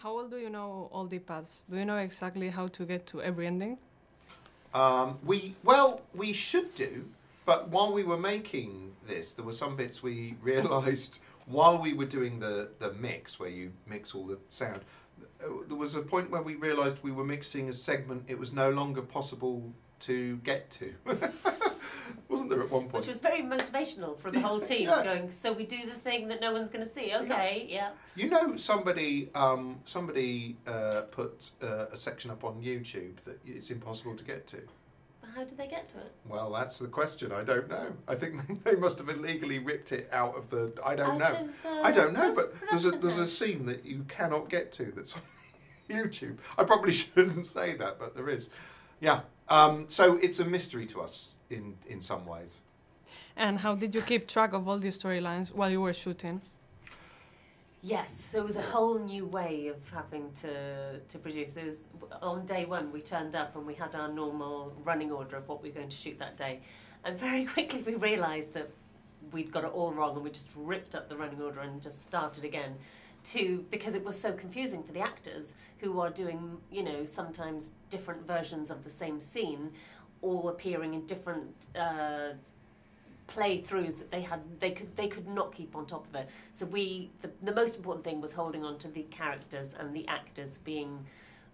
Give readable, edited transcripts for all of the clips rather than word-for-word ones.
How well do you know all the paths? Do you know exactly how to get to every ending? We should do, but while we were making this, there were some bits we realised while we were doing the mix, where you mix all the sound. There was a point where we realised we were mixing a segment it was no longer possible to get to. Wasn't there at one point? Which was very motivational for the whole team, Yeah. Going, so we do the thing that no one's going to see, okay, yeah. You know, somebody put a section up on YouTube that it's impossible to get to. How did they get to it? Well, that's the question. I don't know. I think they must have illegally ripped it out of the. I don't know. I don't know. But there's a scene that you cannot get to that's on YouTube. I probably shouldn't say that, but there is. Yeah. So it's a mystery to us in some ways. And how did you keep track of all these storylines while you were shooting? Yes, so it was a whole new way of having to produce. It was, on day one, we turned up and we had our normal running order of what we were going to shoot that day. And very quickly we realised that we'd got it all wrong and we just ripped up the running order and just started again. Because it was so confusing for the actors who are doing, you know, sometimes different versions of the same scene, all appearing in different playthroughs that they could not keep on top of it. So the most important thing was holding on to the characters and the actors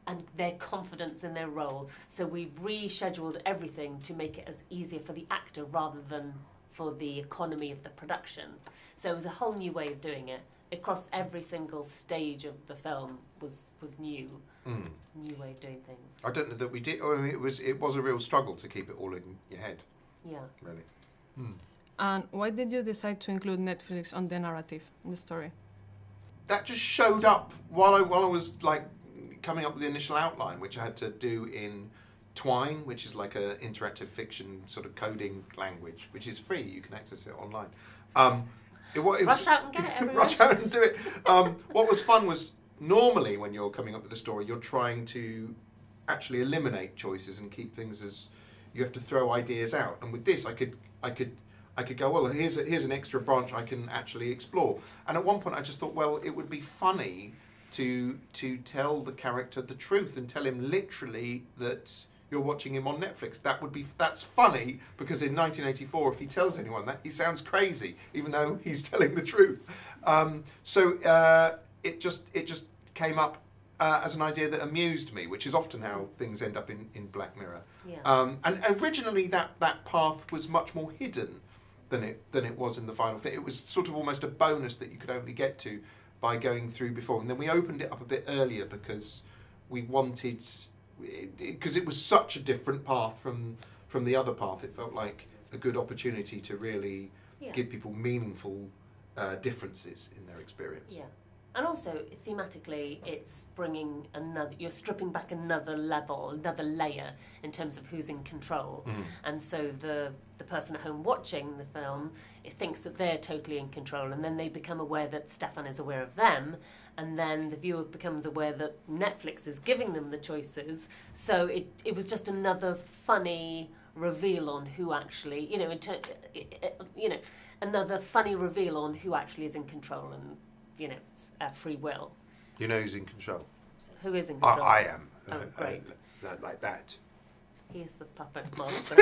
and their confidence in their role. So we rescheduled everything to make it as easier for the actor rather than for the economy of the production. So it was a whole new way of doing it. Across every single stage of the film was new. New way of doing things. I don't know that we did. I mean, it was a real struggle to keep it all in your head. Yeah. Really. And why did you decide to include Netflix on the narrative, in the story? That just showed up while I was like coming up with the initial outline, which I had to do in Twine, which is like an interactive fiction sort of coding language, which is free. You can access it online. Rush out and get it, everyone. Rush out and do it. What was fun was normally when you're coming up with a story, you're trying to actually eliminate choices and keep things as you have to throw ideas out. And with this, I could go, well, here's an extra branch I can actually explore. And at one point, I just thought, well, it would be funny to tell the character the truth and tell him literally that you're watching him on Netflix. That's funny because in 1984, if he tells anyone that, he sounds crazy, even though he's telling the truth. So it just came up as an idea that amused me, which is often how things end up in Black Mirror. Yeah. And originally that path was much more hidden than it was in the final thing. It was sort of almost a bonus that you could only get to by going through before. And then we opened it up a bit earlier because we wanted, because it was such a different path from the other path. It felt like a good opportunity to really give people meaningful differences in their experience. Yeah. And also, thematically, it's bringing you're stripping back another level, another layer in terms of who's in control. And so the person at home watching the film, it thinks that they're totally in control, and then they become aware that Stefan is aware of them, and then the viewer becomes aware that Netflix is giving them the choices. So it was just another funny reveal on who actually, another funny reveal on who actually is in control and, free will. You know who's in control? Who is in control? I am. Oh, great. Like that. He is the puppet master.